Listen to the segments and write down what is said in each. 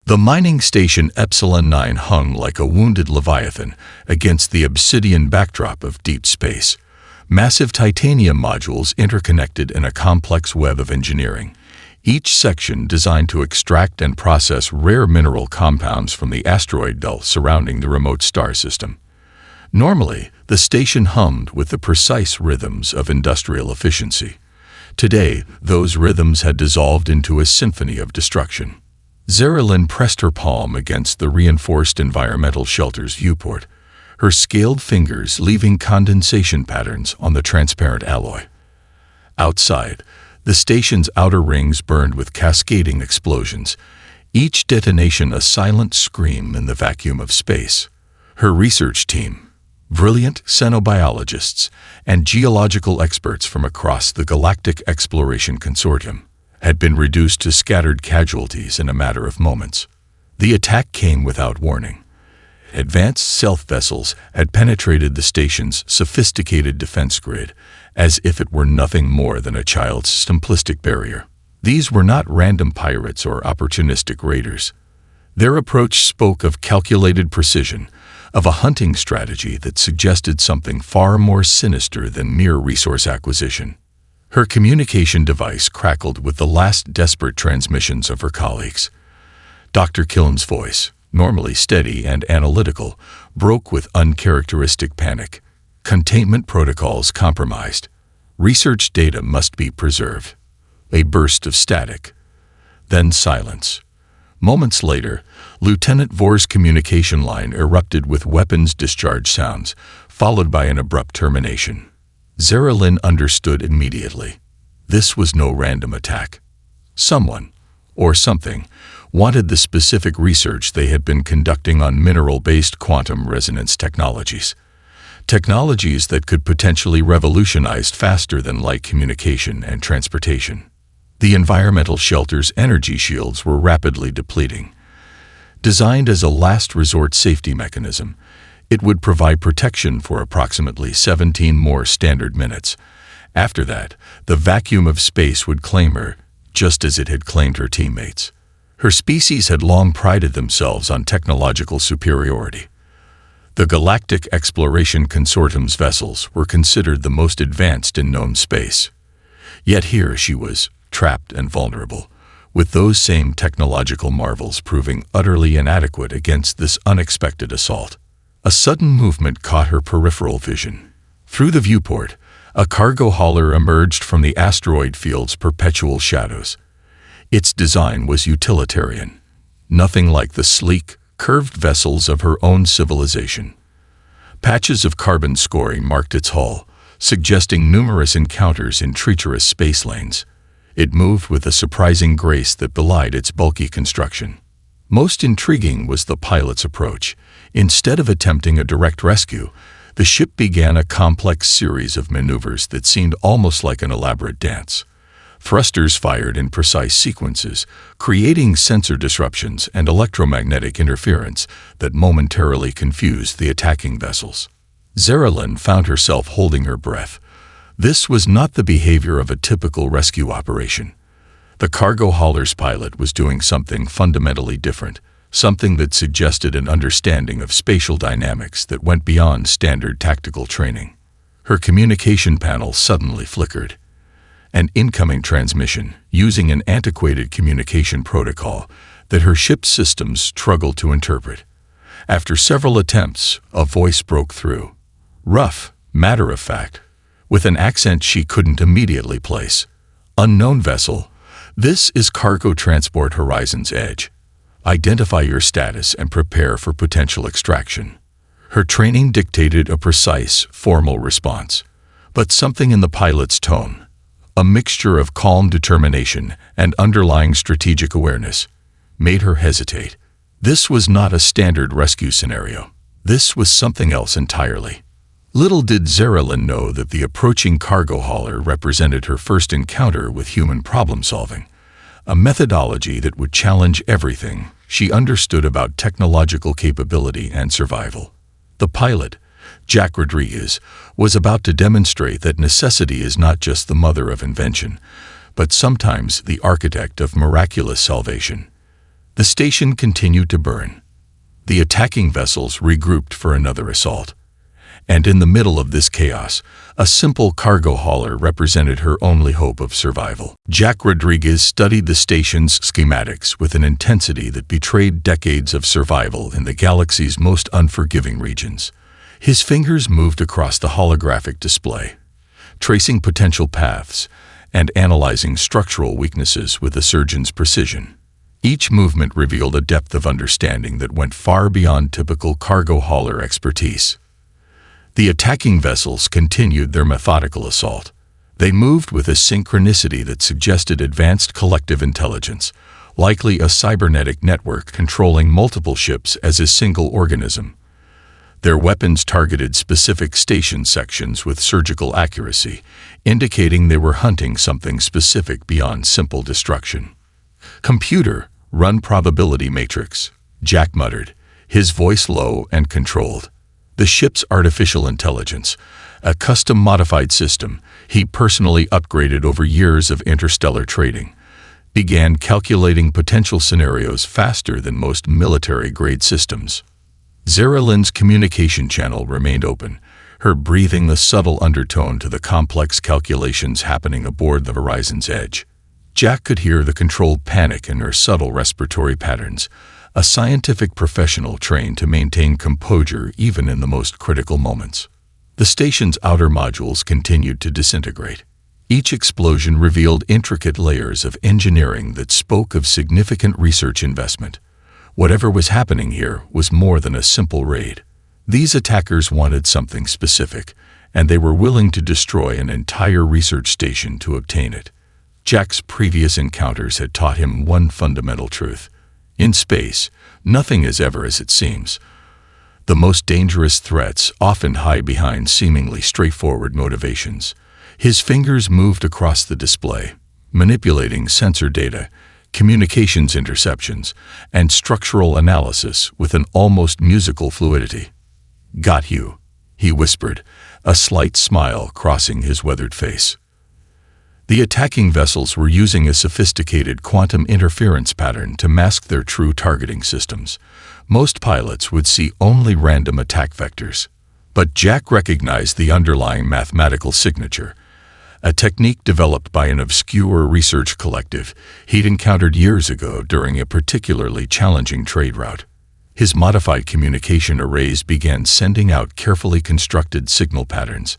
The mining station Epsilon 9 hung like a wounded leviathan against the obsidian backdrop of deep space. Massive titanium modules interconnected in a complex web of engineering, each section designed to extract and process rare mineral compounds from the asteroid belt surrounding the remote star system. Normally, the station hummed with the precise rhythms of industrial efficiency. Today, those rhythms had dissolved into a symphony of destruction. Zaralyn pressed her palm against the reinforced environmental shelter's viewport, her scaled fingers leaving condensation patterns on the transparent alloy. Outside, the station's outer rings burned with cascading explosions, each detonation a silent scream in the vacuum of space. Her research team, brilliant xenobiologists and geological experts from across the Galactic Exploration Consortium, had been reduced to scattered casualties in a matter of moments. The attack came without warning. Advanced stealth vessels had penetrated the station's sophisticated defense grid, as if it were nothing more than a child's simplistic barrier. These were not random pirates or opportunistic raiders. Their approach spoke of calculated precision, of a hunting strategy that suggested something far more sinister than mere resource acquisition. Her communication device crackled with the last desperate transmissions of her colleagues. Dr. Killen's voice, normally steady and analytical, broke with uncharacteristic panic. Containment protocols compromised. Research data must be preserved. A burst of static. Then silence. Moments later, Lieutenant Vor's communication line erupted with weapons discharge sounds, followed by an abrupt termination. Zaralyn understood immediately. This was no random attack. Someone, or something, wanted the specific research they had been conducting on mineral-based quantum resonance technologies. Technologies that could potentially revolutionize faster-than-light communication and transportation. The environmental shelter's energy shields were rapidly depleting. Designed as a last-resort safety mechanism, it would provide protection for approximately 17 more standard minutes. After that, the vacuum of space would claim her, just as it had claimed her teammates. Her species had long prided themselves on technological superiority. The Galactic Exploration Consortium's vessels were considered the most advanced in known space. Yet here she was, trapped and vulnerable, with those same technological marvels proving utterly inadequate against this unexpected assault. A sudden movement caught her peripheral vision. Through the viewport, a cargo hauler emerged from the asteroid field's perpetual shadows. Its design was utilitarian, nothing like the sleek, curved vessels of her own civilization. Patches of carbon scoring marked its hull, suggesting numerous encounters in treacherous space lanes. It moved with a surprising grace that belied its bulky construction. Most intriguing was the pilot's approach. Instead of attempting a direct rescue, the ship began a complex series of maneuvers that seemed almost like an elaborate dance. Thrusters fired in precise sequences, creating sensor disruptions and electromagnetic interference that momentarily confused the attacking vessels. Zaralyn found herself holding her breath. This was not the behavior of a typical rescue operation. The cargo hauler's pilot was doing something fundamentally different, something that suggested an understanding of spatial dynamics that went beyond standard tactical training. Her communication panel suddenly flickered. An incoming transmission, using an antiquated communication protocol that her ship's systems struggled to interpret. After several attempts, a voice broke through. Rough, matter-of-fact, with an accent she couldn't immediately place. Unknown vessel, this is Cargo Transport Horizon's Edge. Identify your status and prepare for potential extraction. Her training dictated a precise, formal response, but something in the pilot's tone, a mixture of calm determination and underlying strategic awareness, made her hesitate. This was not a standard rescue scenario. This was something else entirely. Little did Zaralyn know that the approaching cargo hauler represented her first encounter with human problem-solving, a methodology that would challenge everything she understood about technological capability and survival. The pilot, Jack Rodriguez, was about to demonstrate that necessity is not just the mother of invention, but sometimes the architect of miraculous salvation. The station continued to burn. The attacking vessels regrouped for another assault. And in the middle of this chaos, a simple cargo hauler represented her only hope of survival. Jack Rodriguez studied the station's schematics with an intensity that betrayed decades of survival in the galaxy's most unforgiving regions. His fingers moved across the holographic display, tracing potential paths and analyzing structural weaknesses with a surgeon's precision. Each movement revealed a depth of understanding that went far beyond typical cargo hauler expertise. The attacking vessels continued their methodical assault. They moved with a synchronicity that suggested advanced collective intelligence, likely a cybernetic network controlling multiple ships as a single organism. Their weapons targeted specific station sections with surgical accuracy, indicating they were hunting something specific beyond simple destruction. "Computer, run probability matrix," Jack muttered, his voice low and controlled. The ship's artificial intelligence, a custom-modified system he personally upgraded over years of interstellar trading, began calculating potential scenarios faster than most military-grade systems. Zeraline's communication channel remained open, her breathing a subtle undertone to the complex calculations happening aboard the Horizon's edge. Jack could hear the controlled panic in her subtle respiratory patterns, a scientific professional trained to maintain composure even in the most critical moments. The station's outer modules continued to disintegrate. Each explosion revealed intricate layers of engineering that spoke of significant research investment. Whatever was happening here was more than a simple raid. These attackers wanted something specific, and they were willing to destroy an entire research station to obtain it. Jack's previous encounters had taught him one fundamental truth. In space, nothing is ever as it seems. The most dangerous threats often hide behind seemingly straightforward motivations. His fingers moved across the display, manipulating sensor data, communications interceptions, and structural analysis with an almost musical fluidity. "Got you," he whispered, a slight smile crossing his weathered face. The attacking vessels were using a sophisticated quantum interference pattern to mask their true targeting systems. Most pilots would see only random attack vectors. But Jack recognized the underlying mathematical signature, a technique developed by an obscure research collective he'd encountered years ago during a particularly challenging trade route. His modified communication arrays began sending out carefully constructed signal patterns,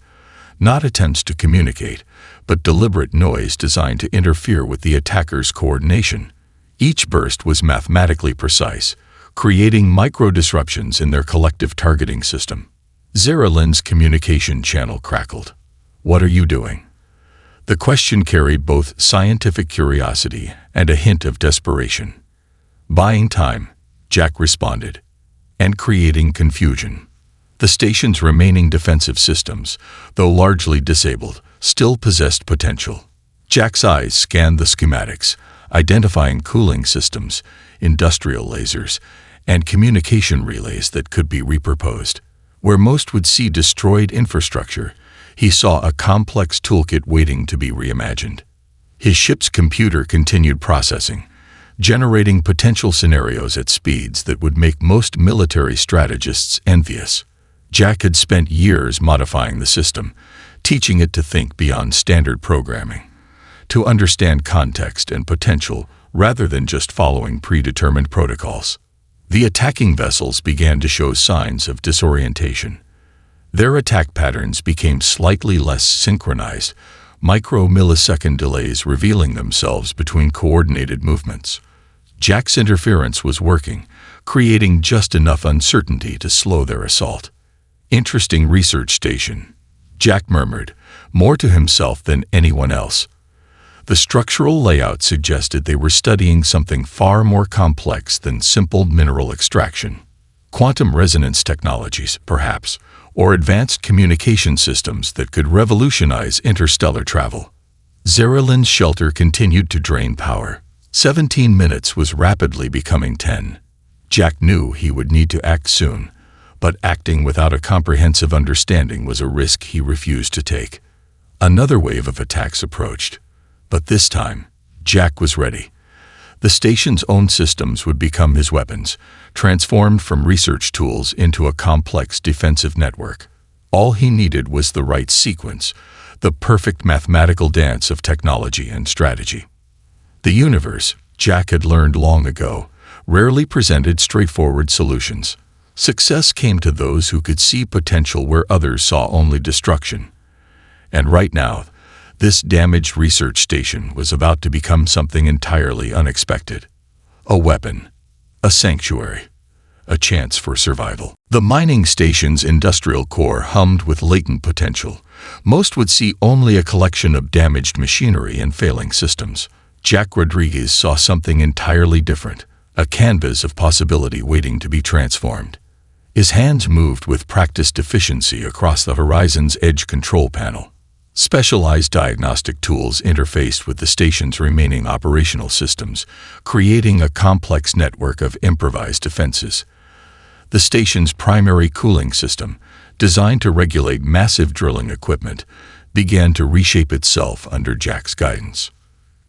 not attempts to communicate, but deliberate noise designed to interfere with the attacker's coordination. Each burst was mathematically precise, creating micro-disruptions in their collective targeting system. Zeraline's communication channel crackled. "What are you doing?" The question carried both scientific curiosity and a hint of desperation. "Buying time," Jack responded, "and creating confusion." The station's remaining defensive systems, though largely disabled, still possessed potential. Jack's eyes scanned the schematics, identifying cooling systems, industrial lasers, and communication relays that could be repurposed. Where most would see destroyed infrastructure, he saw a complex toolkit waiting to be reimagined. His ship's computer continued processing, generating potential scenarios at speeds that would make most military strategists envious. Jack had spent years modifying the system, teaching it to think beyond standard programming, to understand context and potential rather than just following predetermined protocols. The attacking vessels began to show signs of disorientation. Their attack patterns became slightly less synchronized, micro-millisecond delays revealing themselves between coordinated movements. Jack's interference was working, creating just enough uncertainty to slow their assault. "Interesting research station," Jack murmured, more to himself than anyone else. The structural layout suggested they were studying something far more complex than simple mineral extraction. Quantum resonance technologies, perhaps, or advanced communication systems that could revolutionize interstellar travel. Zeraline's shelter continued to drain power. 17 minutes was rapidly becoming 10. Jack knew he would need to act soon, but acting without a comprehensive understanding was a risk he refused to take. Another wave of attacks approached, but this time, Jack was ready. The station's own systems would become his weapons, transformed from research tools into a complex defensive network. All he needed was the right sequence, the perfect mathematical dance of technology and strategy. The universe, Jack had learned long ago, rarely presented straightforward solutions. Success came to those who could see potential where others saw only destruction. And right now, this damaged research station was about to become something entirely unexpected. A weapon, a sanctuary, a chance for survival. The mining station's industrial core hummed with latent potential. Most would see only a collection of damaged machinery and failing systems. Jack Rodriguez saw something entirely different, a canvas of possibility waiting to be transformed. His hands moved with practiced efficiency across the horizon's edge control panel. Specialized diagnostic tools interfaced with the station's remaining operational systems, creating a complex network of improvised defenses. The station's primary cooling system, designed to regulate massive drilling equipment, began to reshape itself under Jack's guidance.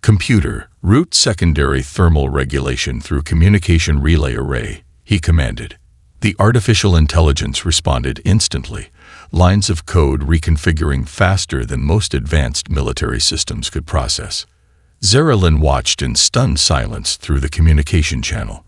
Computer, route secondary thermal regulation through communication relay array, he commanded. The artificial intelligence responded instantly, lines of code reconfiguring faster than most advanced military systems could process. Zarelin watched in stunned silence through the communication channel.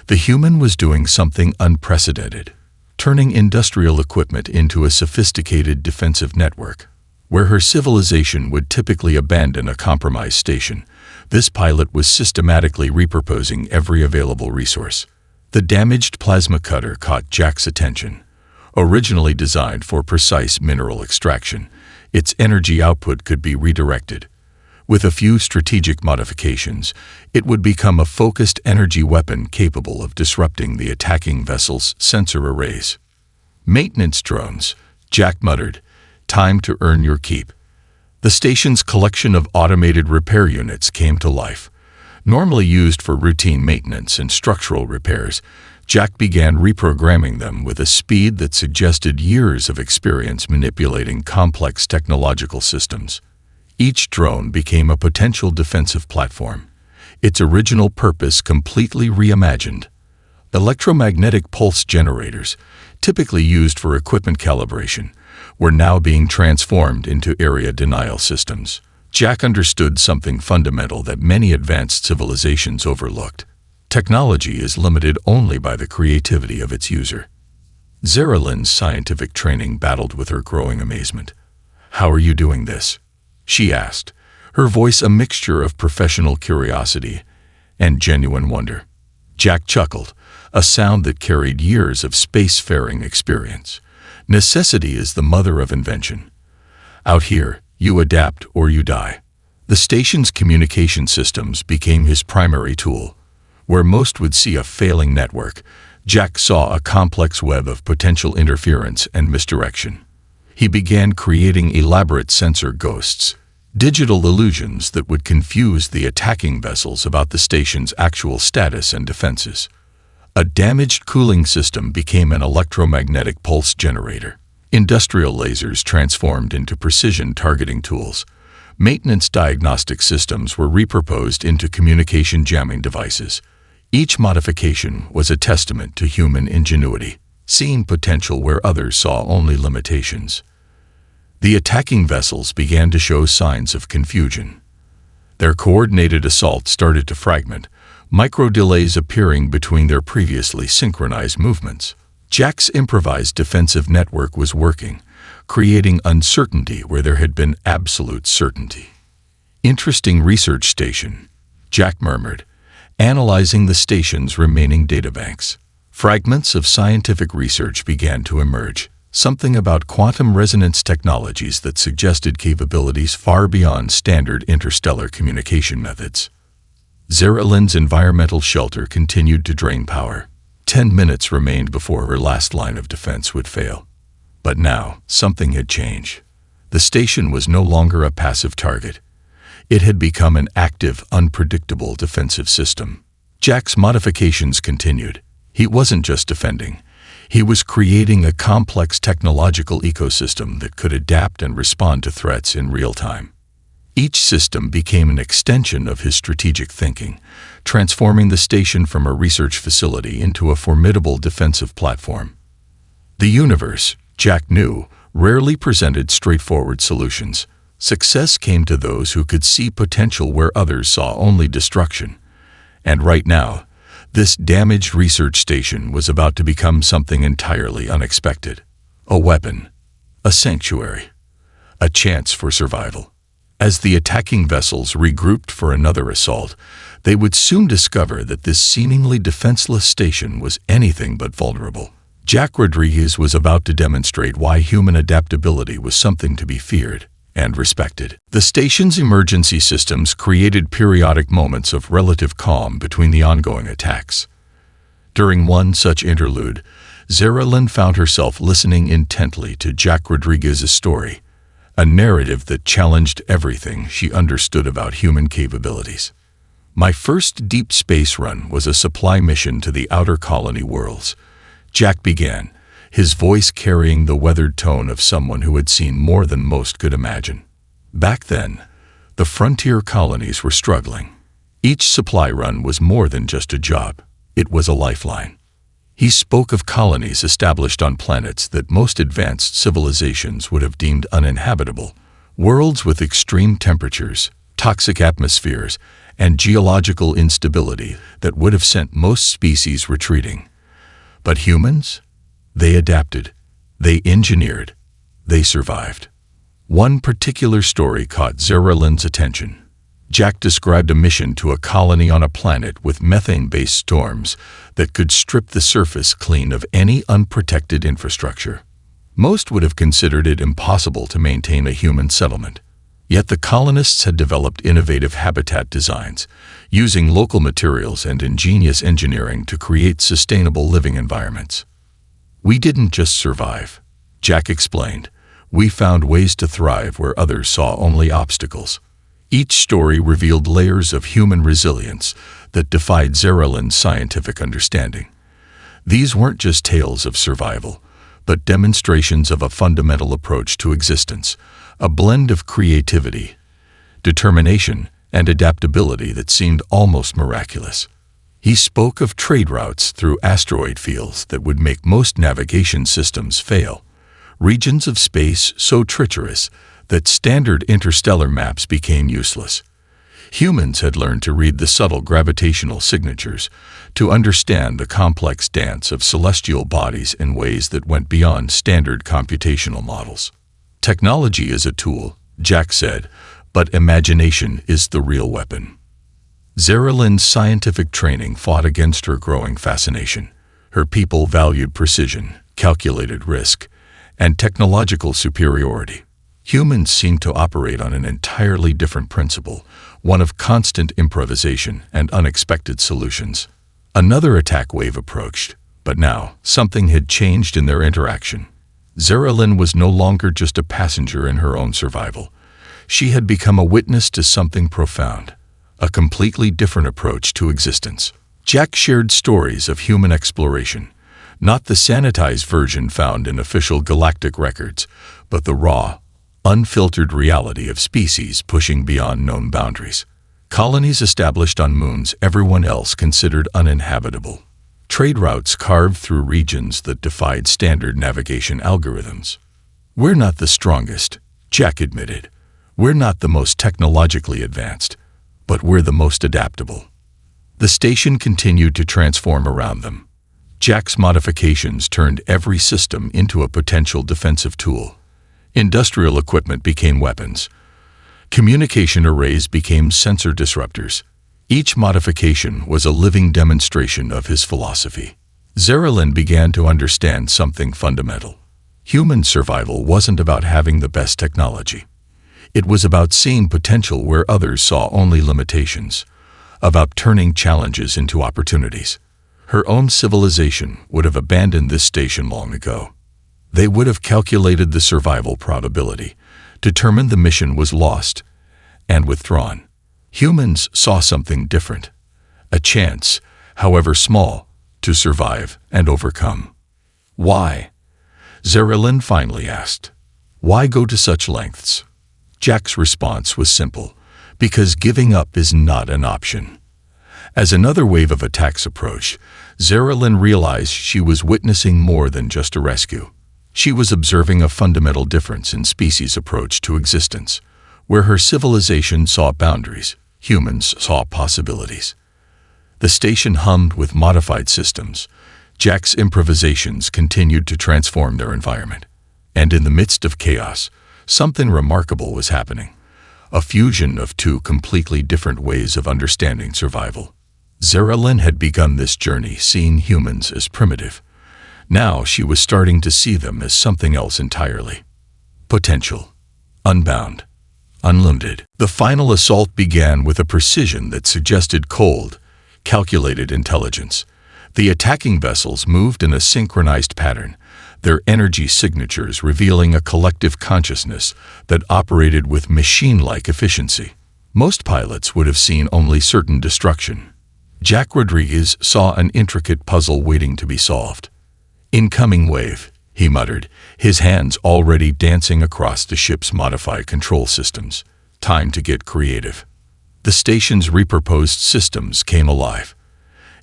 The human was doing something unprecedented, turning industrial equipment into a sophisticated defensive network. Where her civilization would typically abandon a compromised station, this pilot was systematically repurposing every available resource. The damaged plasma cutter caught Jack's attention. Originally designed for precise mineral extraction, its energy output could be redirected. With a few strategic modifications, it would become a focused energy weapon capable of disrupting the attacking vessel's sensor arrays. Maintenance drones, Jack muttered. Time to earn your keep. The station's collection of automated repair units came to life. Normally used for routine maintenance and structural repairs, Jack began reprogramming them with a speed that suggested years of experience manipulating complex technological systems. Each drone became a potential defensive platform, its original purpose completely reimagined. Electromagnetic pulse generators, typically used for equipment calibration, were now being transformed into area denial systems. Jack understood something fundamental that many advanced civilizations overlooked. Technology is limited only by the creativity of its user. Zarelin's scientific training battled with her growing amazement. "How are you doing this?" she asked, her voice a mixture of professional curiosity and genuine wonder. Jack chuckled, a sound that carried years of spacefaring experience. Necessity is the mother of invention. Out here, you adapt or you die. The station's communication systems became his primary tool. Where most would see a failing network, Jack saw a complex web of potential interference and misdirection. He began creating elaborate sensor ghosts, digital illusions that would confuse the attacking vessels about the station's actual status and defenses. A damaged cooling system became an electromagnetic pulse generator. Industrial lasers transformed into precision targeting tools. Maintenance diagnostic systems were repurposed into communication jamming devices. Each modification was a testament to human ingenuity, seeing potential where others saw only limitations. The attacking vessels began to show signs of confusion. Their coordinated assault started to fragment, micro-delays appearing between their previously synchronized movements. Jack's improvised defensive network was working, creating uncertainty where there had been absolute certainty. "Interesting research station," Jack murmured, analyzing the station's remaining databanks. Fragments of scientific research began to emerge, something about quantum resonance technologies that suggested capabilities far beyond standard interstellar communication methods. Zarelin's environmental shelter continued to drain power. 10 minutes remained before her last line of defense would fail. But now, something had changed. The station was no longer a passive target. It had become an active, unpredictable defensive system. Jack's modifications continued. He wasn't just defending. He was creating a complex technological ecosystem that could adapt and respond to threats in real time. Each system became an extension of his strategic thinking, transforming the station from a research facility into a formidable defensive platform. The universe, Jack knew, rarely presented straightforward solutions. Success came to those who could see potential where others saw only destruction. And right now, this damaged research station was about to become something entirely unexpected. A weapon, a sanctuary, a chance for survival. As the attacking vessels regrouped for another assault, they would soon discover that this seemingly defenseless station was anything but vulnerable. Jack Rodriguez was about to demonstrate why human adaptability was something to be feared and respected. The station's emergency systems created periodic moments of relative calm between the ongoing attacks. During one such interlude, Zara-Lynn found herself listening intently to Jack Rodriguez's story, a narrative that challenged everything she understood about human capabilities. My first deep space run was a supply mission to the outer colony worlds, Jack began, his voice carrying the weathered tone of someone who had seen more than most could imagine. Back then, the frontier colonies were struggling. Each supply run was more than just a job. It was a lifeline. He spoke of colonies established on planets that most advanced civilizations would have deemed uninhabitable, worlds with extreme temperatures, toxic atmospheres, and geological instability that would have sent most species retreating. But humans? They adapted, they engineered, they survived. One particular story caught Zara-Lynn's attention. Jack described a mission to a colony on a planet with methane-based storms that could strip the surface clean of any unprotected infrastructure. Most would have considered it impossible to maintain a human settlement. Yet the colonists had developed innovative habitat designs, using local materials and ingenious engineering to create sustainable living environments. "We didn't just survive," Jack explained. "We found ways to thrive where others saw only obstacles." Each story revealed layers of human resilience that defied Zara-Lynn's scientific understanding. These weren't just tales of survival, but demonstrations of a fundamental approach to existence, a blend of creativity, determination, and adaptability that seemed almost miraculous. He spoke of trade routes through asteroid fields that would make most navigation systems fail, regions of space so treacherous that standard interstellar maps became useless. Humans had learned to read the subtle gravitational signatures, to understand the complex dance of celestial bodies in ways that went beyond standard computational models. "Technology is a tool," Jack said, "but imagination is the real weapon." Zara-Lynn's scientific training fought against her growing fascination. Her people valued precision, calculated risk, and technological superiority. Humans seemed to operate on an entirely different principle, one of constant improvisation and unexpected solutions. Another attack wave approached, but now something had changed in their interaction. Zara-Lynn was no longer just a passenger in her own survival. She had become a witness to something profound, a completely different approach to existence. Jack shared stories of human exploration, not the sanitized version found in official galactic records, but the raw, unfiltered reality of species pushing beyond known boundaries. Colonies established on moons everyone else considered uninhabitable. Trade routes carved through regions that defied standard navigation algorithms. "We're not the strongest," Jack admitted. "We're not the most technologically advanced, but we're the most adaptable." The station continued to transform around them. Jack's modifications turned every system into a potential defensive tool. Industrial equipment became weapons. Communication arrays became sensor disruptors. Each modification was a living demonstration of his philosophy. Zara-Lynn began to understand something fundamental. Human survival wasn't about having the best technology. It was about seeing potential where others saw only limitations, about turning challenges into opportunities. Her own civilization would have abandoned this station long ago. They would have calculated the survival probability, determined the mission was lost, and withdrawn. Humans saw something different, a chance, however small, to survive and overcome. "Why?" Zara-Lynn finally asked. "Why go to such lengths?" Jack's response was simple, because giving up is not an option. As another wave of attacks approached, Zaralyn realized she was witnessing more than just a rescue. She was observing a fundamental difference in species' approach to existence. Where her civilization saw boundaries, humans saw possibilities. The station hummed with modified systems. Jack's improvisations continued to transform their environment. And in the midst of chaos, something remarkable was happening. A fusion of two completely different ways of understanding survival. Zaralyn had begun this journey seeing humans as primitive. Now she was starting to see them as something else entirely. Potential. Unbound. Unlimited. The final assault began with a precision that suggested cold, calculated intelligence. The attacking vessels moved in a synchronized pattern, their energy signatures revealing a collective consciousness that operated with machine-like efficiency. Most pilots would have seen only certain destruction. Jack Rodriguez saw an intricate puzzle waiting to be solved. "Incoming wave," he muttered, his hands already dancing across the ship's modified control systems. Time to get creative. The station's repurposed systems came alive.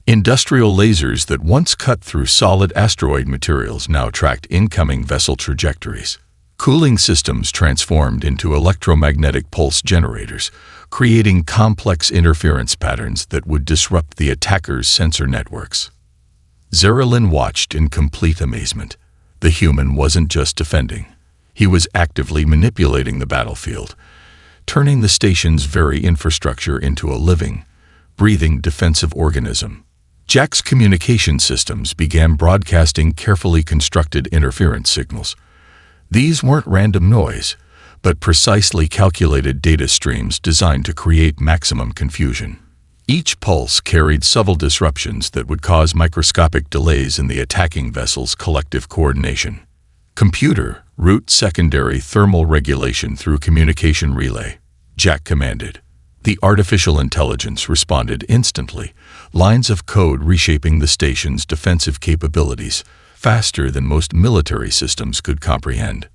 Industrial lasers that once cut through solid asteroid materials now tracked incoming vessel trajectories. Cooling systems transformed into electromagnetic pulse generators, creating complex interference patterns that would disrupt the attackers' sensor networks. Zaralyn watched in complete amazement. The human wasn't just defending. He was actively manipulating the battlefield, turning the station's very infrastructure into a living, breathing defensive organism. Jack's communication systems began broadcasting carefully constructed interference signals. These weren't random noise, but precisely calculated data streams designed to create maximum confusion. Each pulse carried subtle disruptions that would cause microscopic delays in the attacking vessel's collective coordination. "Computer, route secondary thermal regulation through communication relay," Jack commanded. The artificial intelligence responded instantly, lines of code reshaping the station's defensive capabilities faster than most military systems could comprehend.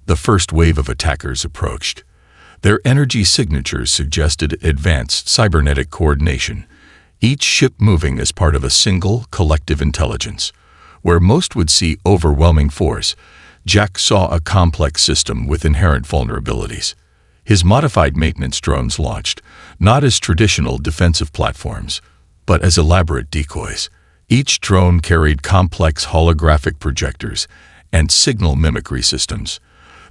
The first wave of attackers approached. Their energy signatures suggested advanced cybernetic coordination, each ship moving as part of a single collective intelligence. Where most would see overwhelming force, Jack saw a complex system with inherent vulnerabilities. His modified maintenance drones launched, not as traditional defensive platforms, but as elaborate decoys. Each drone carried complex holographic projectors and signal mimicry systems.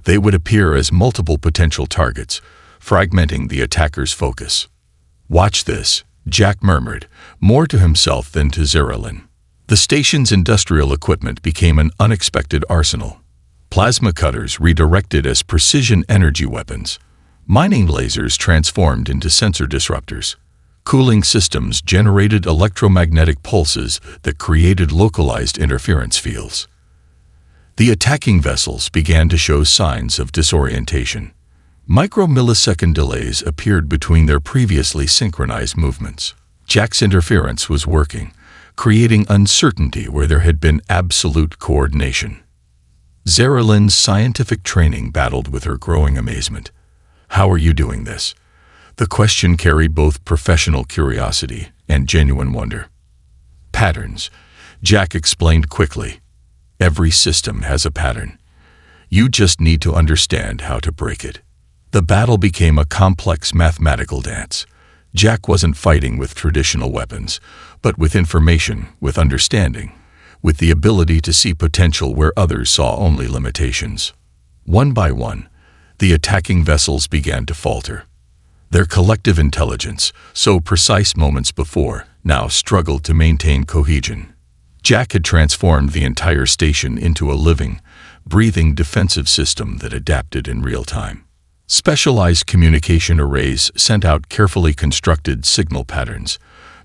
They would appear as multiple potential targets, fragmenting the attacker's focus. "Watch this," Jack murmured, more to himself than to Zaralyn. The station's industrial equipment became an unexpected arsenal. Plasma cutters redirected as precision energy weapons. Mining lasers transformed into sensor disruptors. Cooling systems generated electromagnetic pulses that created localized interference fields. The attacking vessels began to show signs of disorientation. Micromillisecond delays appeared between their previously synchronized movements. Jack's interference was working, creating uncertainty where there had been absolute coordination. Zaralyn's scientific training battled with her growing amazement. "How are you doing this?" The question carried both professional curiosity and genuine wonder. "Patterns," Jack explained quickly. "Every system has a pattern. You just need to understand how to break it." The battle became a complex mathematical dance. Jack wasn't fighting with traditional weapons, but with information, with understanding, with the ability to see potential where others saw only limitations. One by one, the attacking vessels began to falter. Their collective intelligence, so precise moments before, now struggled to maintain cohesion. Jack had transformed the entire station into a living, breathing defensive system that adapted in real time. Specialized communication arrays sent out carefully constructed signal patterns,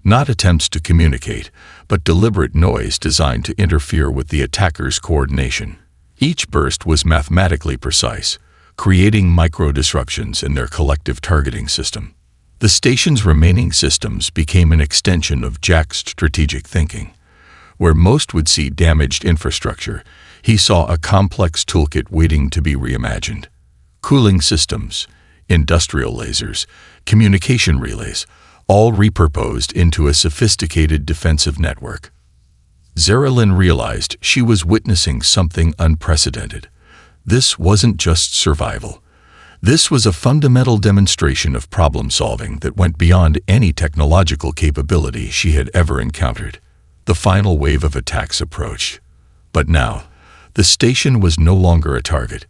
not attempts to communicate, but deliberate noise designed to interfere with the attacker's coordination. Each burst was mathematically precise, creating micro-disruptions in their collective targeting system. The station's remaining systems became an extension of Jack's strategic thinking. Where most would see damaged infrastructure, he saw a complex toolkit waiting to be reimagined. Cooling systems, industrial lasers, communication relays, all repurposed into a sophisticated defensive network. Zaralyn realized she was witnessing something unprecedented. This wasn't just survival. This was a fundamental demonstration of problem-solving that went beyond any technological capability she had ever encountered. The final wave of attacks approached. But now, the station was no longer a target.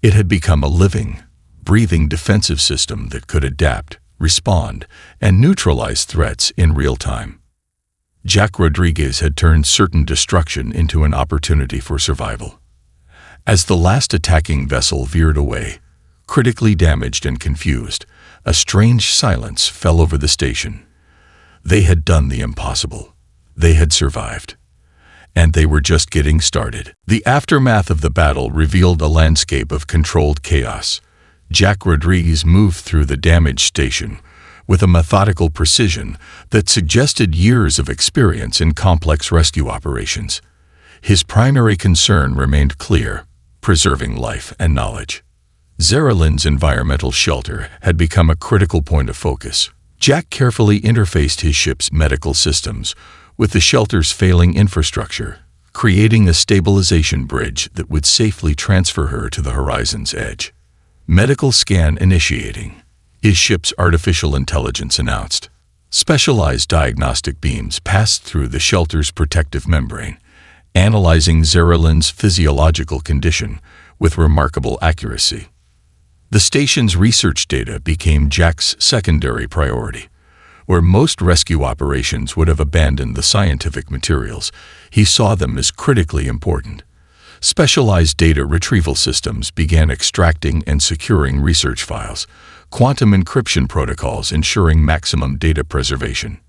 It had become a living, breathing defensive system that could adapt, respond, and neutralize threats in real time. Jack Rodriguez had turned certain destruction into an opportunity for survival. As the last attacking vessel veered away, critically damaged and confused, a strange silence fell over the station. They had done the impossible. They had survived. And they were just getting started. The aftermath of the battle revealed a landscape of controlled chaos. Jack Rodriguez moved through the damaged station with a methodical precision that suggested years of experience in complex rescue operations. His primary concern remained clear: preserving life and knowledge. Zaralyn's environmental shelter had become a critical point of focus. Jack carefully interfaced his ship's medical systems with the shelter's failing infrastructure, creating a stabilization bridge that would safely transfer her to the horizon's edge. Medical scan initiating, his ship's artificial intelligence announced. Specialized diagnostic beams passed through the shelter's protective membrane, analyzing Zaralyn's physiological condition with remarkable accuracy. The station's research data became Jack's secondary priority. Where most rescue operations would have abandoned the scientific materials, he saw them as critically important. Specialized data retrieval systems began extracting and securing research files, quantum encryption protocols ensuring maximum data preservation.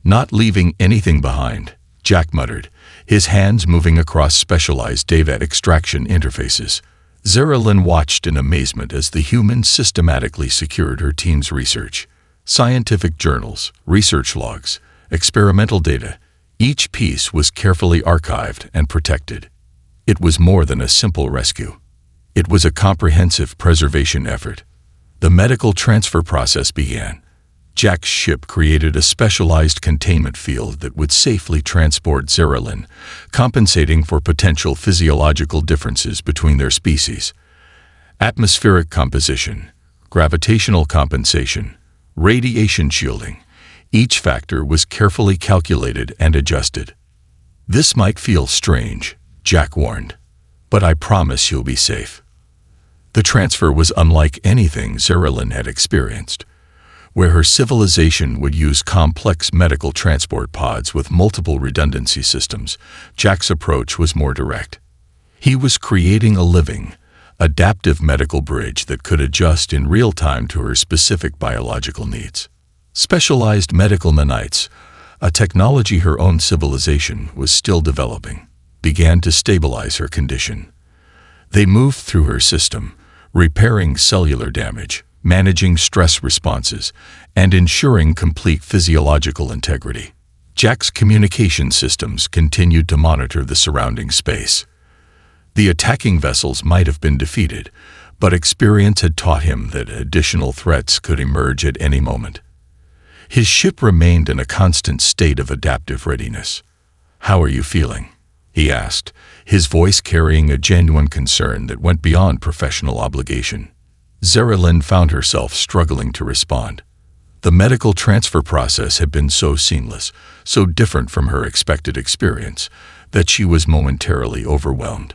Not leaving anything behind, Jack muttered, his hands moving across specialized data extraction interfaces. Zaralyn watched in amazement as the human systematically secured her team's research. Scientific journals, research logs, experimental data, each piece was carefully archived and protected. It was more than a simple rescue. It was a comprehensive preservation effort. The medical transfer process began. Jack's ship created a specialized containment field that would safely transport Zaralyn, compensating for potential physiological differences between their species. Atmospheric composition, gravitational compensation, radiation shielding, each factor was carefully calculated and adjusted. "This might feel strange," Jack warned, "but I promise you'll be safe." The transfer was unlike anything Zaralyn had experienced. Where her civilization would use complex medical transport pods with multiple redundancy systems, Jack's approach was more direct. He was creating a living, adaptive medical bridge that could adjust in real time to her specific biological needs. Specialized medical nanites, a technology her own civilization was still developing, began to stabilize her condition. They moved through her system, repairing cellular damage, managing stress responses, and ensuring complete physiological integrity. Jack's communication systems continued to monitor the surrounding space. The attacking vessels might have been defeated, but experience had taught him that additional threats could emerge at any moment. His ship remained in a constant state of adaptive readiness. "How are you feeling?" he asked, his voice carrying a genuine concern that went beyond professional obligation. Zaralyn found herself struggling to respond. The medical transfer process had been so seamless, so different from her expected experience, that she was momentarily overwhelmed.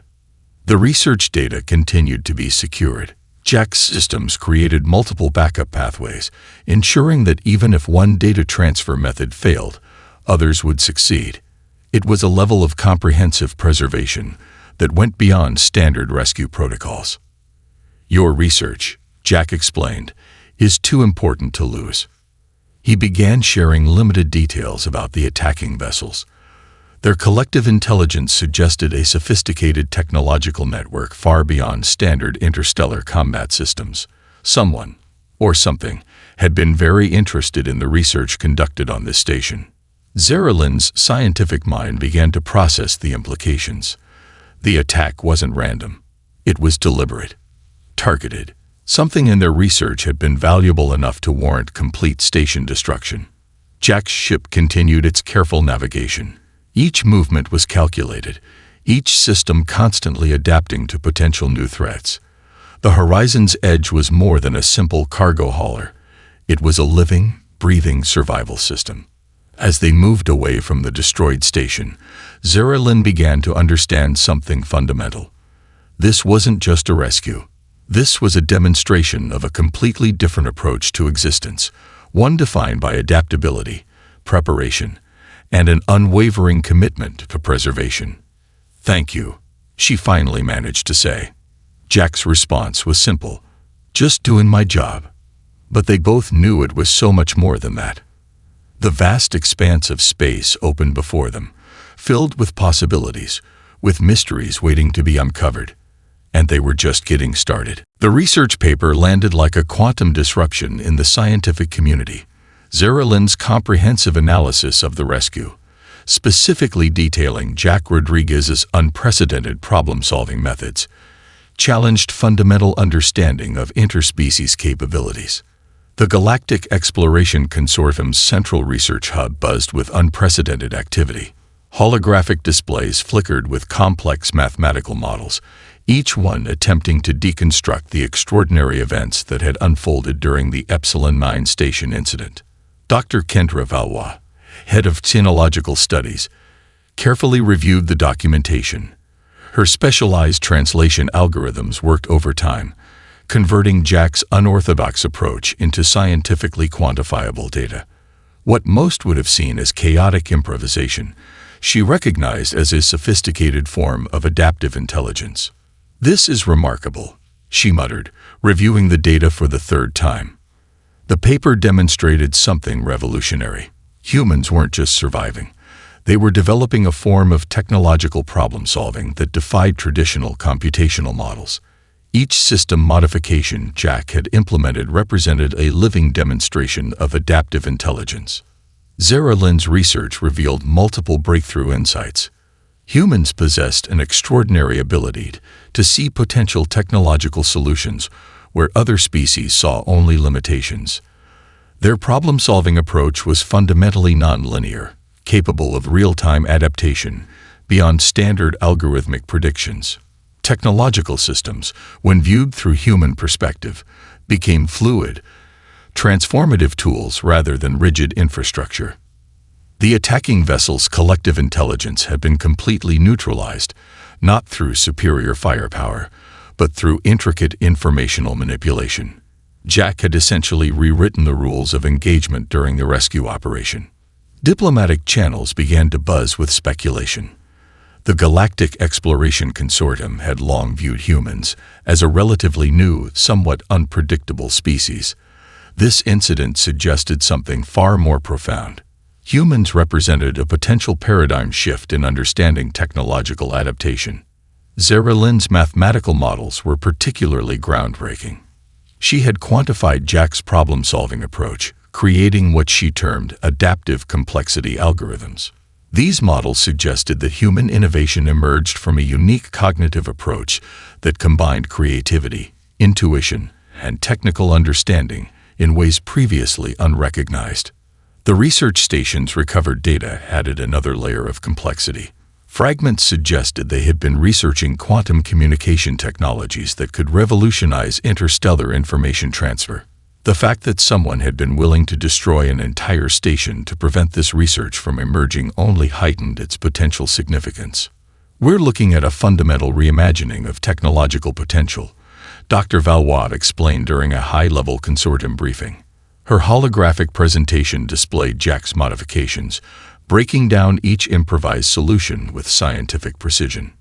The research data continued to be secured. Jack's systems created multiple backup pathways, ensuring that even if one data transfer method failed, others would succeed. It was a level of comprehensive preservation that went beyond standard rescue protocols. "Your research," Jack explained, "is too important to lose." He began sharing limited details about the attacking vessels. Their collective intelligence suggested a sophisticated technological network far beyond standard interstellar combat systems. Someone, or something, had been very interested in the research conducted on this station. Zaralyn's scientific mind began to process the implications. The attack wasn't random. It was deliberate, targeted, Something in their research had been valuable enough to warrant complete station destruction. Jack's ship continued its careful navigation. Each movement was calculated, each system constantly adapting to potential new threats. The Horizon's Edge was more than a simple cargo hauler. It was a living, breathing survival system. As they moved away from the destroyed station, Zeralyn began to understand something fundamental. This wasn't just a rescue. This was a demonstration of a completely different approach to existence, one defined by adaptability, preparation, and an unwavering commitment to preservation. "Thank you," she finally managed to say. Jack's response was simple, "Just doing my job." But they both knew it was so much more than that. The vast expanse of space opened before them, filled with possibilities, with mysteries waiting to be uncovered. And they were just getting started. The research paper landed like a quantum disruption in the scientific community. Zeralyn's comprehensive analysis of the rescue, specifically detailing Jack Rodriguez's unprecedented problem-solving methods, challenged fundamental understanding of interspecies capabilities. The Galactic Exploration Consortium's central research hub buzzed with unprecedented activity. Holographic displays flickered with complex mathematical models, each one attempting to deconstruct the extraordinary events that had unfolded during the Epsilon 9 station incident. Dr. Kendra Valois, head of Xenological Studies, carefully reviewed the documentation. Her specialized translation algorithms worked overtime, converting Jack's unorthodox approach into scientifically quantifiable data. What most would have seen as chaotic improvisation, she recognized as a sophisticated form of adaptive intelligence. "This is remarkable," she muttered, reviewing the data for the third time. The paper demonstrated something revolutionary. Humans weren't just surviving. They were developing a form of technological problem-solving that defied traditional computational models. Each system modification Jack had implemented represented a living demonstration of adaptive intelligence. Zeralyn's research revealed multiple breakthrough insights. Humans possessed an extraordinary ability to see potential technological solutions where other species saw only limitations. Their problem-solving approach was fundamentally nonlinear, capable of real-time adaptation beyond standard algorithmic predictions. Technological systems, when viewed through human perspective, became fluid, transformative tools rather than rigid infrastructure. The attacking vessel's collective intelligence had been completely neutralized, not through superior firepower, but through intricate informational manipulation. Jack had essentially rewritten the rules of engagement during the rescue operation. Diplomatic channels began to buzz with speculation. The Galactic Exploration Consortium had long viewed humans as a relatively new, somewhat unpredictable species. This incident suggested something far more profound. Humans represented a potential paradigm shift in understanding technological adaptation. Zeralyn's mathematical models were particularly groundbreaking. She had quantified Jack's problem-solving approach, creating what she termed adaptive complexity algorithms. These models suggested that human innovation emerged from a unique cognitive approach that combined creativity, intuition, and technical understanding in ways previously unrecognized. The research station's recovered data added another layer of complexity. Fragments suggested they had been researching quantum communication technologies that could revolutionize interstellar information transfer. The fact that someone had been willing to destroy an entire station to prevent this research from emerging only heightened its potential significance. "We're looking at a fundamental reimagining of technological potential," Dr. Valois explained during a high-level consortium briefing. Her holographic presentation displayed Jack's modifications, breaking down each improvised solution with scientific precision.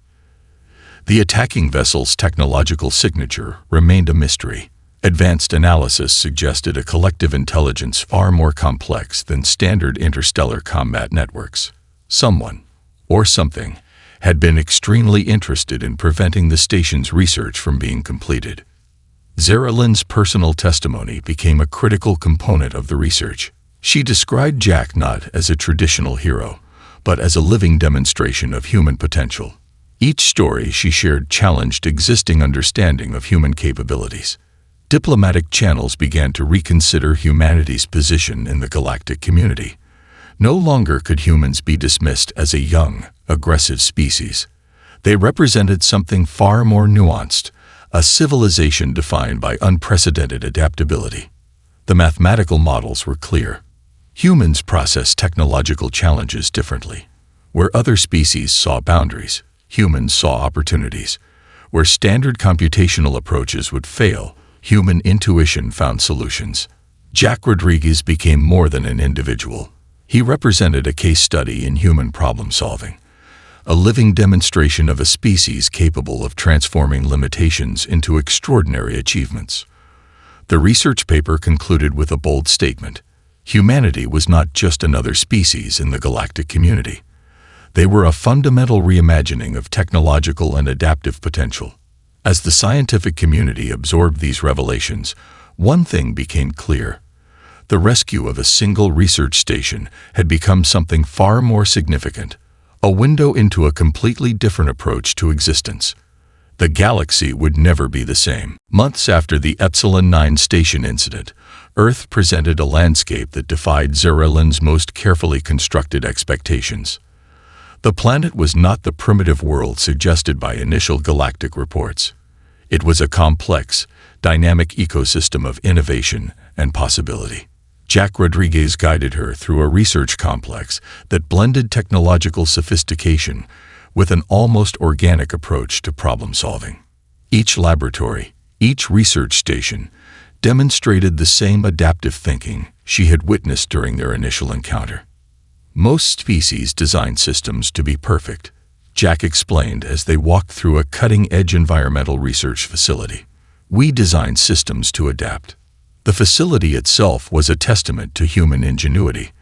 The attacking vessel's technological signature remained a mystery. Advanced analysis suggested a collective intelligence far more complex than standard interstellar combat networks. Someone, or something, had been extremely interested in preventing the station's research from being completed. Zeralyn's personal testimony became a critical component of the research. She described Jack not as a traditional hero, but as a living demonstration of human potential. Each story she shared challenged existing understanding of human capabilities. Diplomatic channels began to reconsider humanity's position in the galactic community. No longer could humans be dismissed as a young, aggressive species. They represented something far more nuanced, a civilization defined by unprecedented adaptability. The mathematical models were clear. Humans process technological challenges differently. Where other species saw boundaries, humans saw opportunities. Where standard computational approaches would fail, human intuition found solutions. Jack Rodriguez became more than an individual. He represented a case study in human problem-solving, a living demonstration of a species capable of transforming limitations into extraordinary achievements. The research paper concluded with a bold statement. Humanity was not just another species in the galactic community. They were a fundamental reimagining of technological and adaptive potential. As the scientific community absorbed these revelations, one thing became clear. The rescue of a single research station had become something far more significant, a window into a completely different approach to existence. The galaxy would never be the same. Months after the Epsilon 9 station incident, Earth presented a landscape that defied Zeralin's most carefully constructed expectations. The planet was not the primitive world suggested by initial galactic reports. It was a complex, dynamic ecosystem of innovation and possibility. Jack Rodriguez guided her through a research complex that blended technological sophistication with an almost organic approach to problem-solving. Each laboratory, each research station, demonstrated the same adaptive thinking she had witnessed during their initial encounter. Most species design systems to be perfect, Jack explained as they walked through a cutting-edge environmental research facility. We design systems to adapt. The facility itself was a testament to human ingenuity.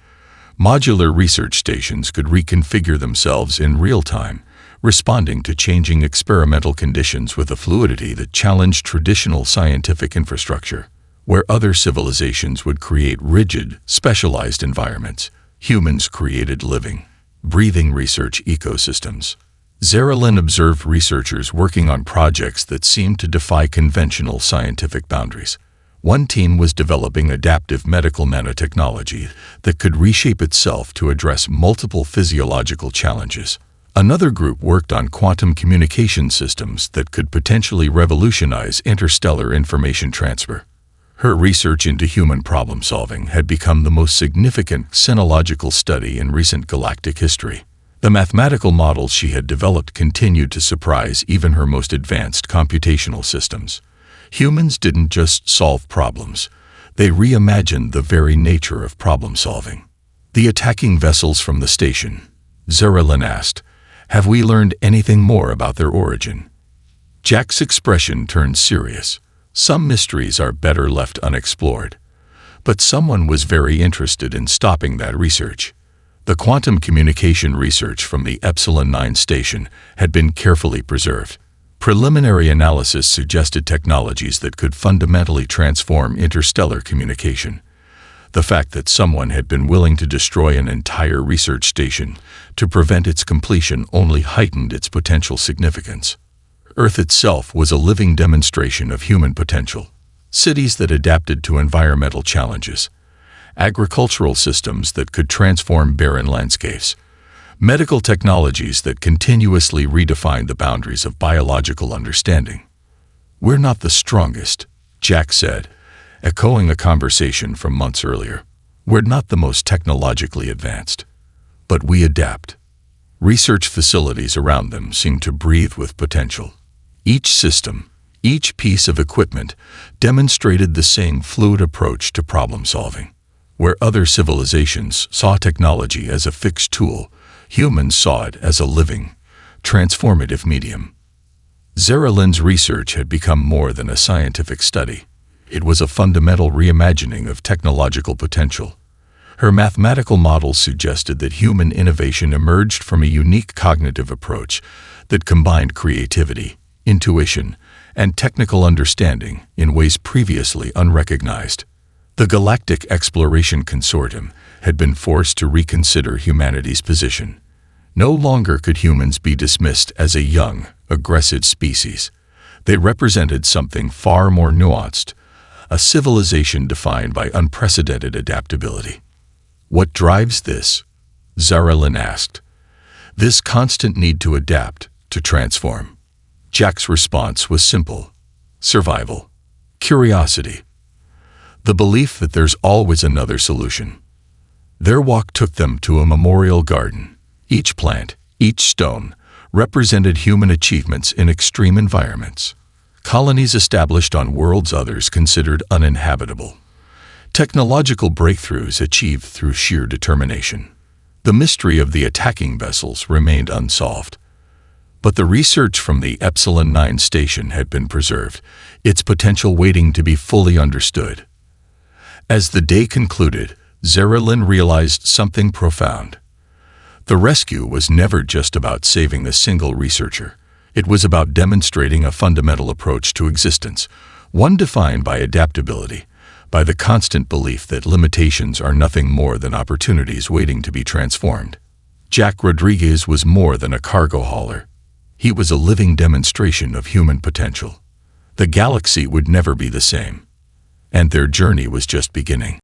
Modular research stations could reconfigure themselves in real time, responding to changing experimental conditions with a fluidity that challenged traditional scientific infrastructure. Where other civilizations would create rigid, specialized environments, humans created living, breathing research ecosystems. Zeralin observed researchers working on projects that seemed to defy conventional scientific boundaries. One team was developing adaptive medical nanotechnology that could reshape itself to address multiple physiological challenges. Another group worked on quantum communication systems that could potentially revolutionize interstellar information transfer. Her research into human problem-solving had become the most significant xenological study in recent galactic history. The mathematical models she had developed continued to surprise even her most advanced computational systems. Humans didn't just solve problems, they reimagined the very nature of problem-solving. The attacking vessels from the station, Zeralin asked, have we learned anything more about their origin? Jack's expression turned serious. Some mysteries are better left unexplored. But someone was very interested in stopping that research. The quantum communication research from the Epsilon 9 station had been carefully preserved. Preliminary analysis suggested technologies that could fundamentally transform interstellar communication. The fact that someone had been willing to destroy an entire research station to prevent its completion only heightened its potential significance. Earth itself was a living demonstration of human potential. Cities that adapted to environmental challenges, agricultural systems that could transform barren landscapes, medical technologies that continuously redefined the boundaries of biological understanding. We're not the strongest, Jack said, echoing a conversation from months earlier. We're not the most technologically advanced, but we adapt. Research facilities around them seemed to breathe with potential. Each system, each piece of equipment demonstrated the same fluid approach to problem-solving. Where other civilizations saw technology as a fixed tool, humans saw it as a living, transformative medium. Zeralin's research had become more than a scientific study. It was a fundamental reimagining of technological potential. Her mathematical models suggested that human innovation emerged from a unique cognitive approach that combined creativity, intuition, and technical understanding in ways previously unrecognized. The Galactic Exploration Consortium had been forced to reconsider humanity's position. No longer could humans be dismissed as a young, aggressive species. They represented something far more nuanced, a civilization defined by unprecedented adaptability. What drives this? Zarelin asked. This constant need to adapt, to transform. Jack's response was simple. Survival. Curiosity. The belief that there's always another solution. Their walk took them to a memorial garden. Each plant, each stone, represented human achievements in extreme environments. Colonies established on worlds others considered uninhabitable. Technological breakthroughs achieved through sheer determination. The mystery of the attacking vessels remained unsolved. But the research from the Epsilon 9 station had been preserved, its potential waiting to be fully understood. As the day concluded, Zarelin realized something profound. The rescue was never just about saving a single researcher. It was about demonstrating a fundamental approach to existence, one defined by adaptability, by the constant belief that limitations are nothing more than opportunities waiting to be transformed. Jack Rodriguez was more than a cargo hauler. He was a living demonstration of human potential. The galaxy would never be the same. And their journey was just beginning.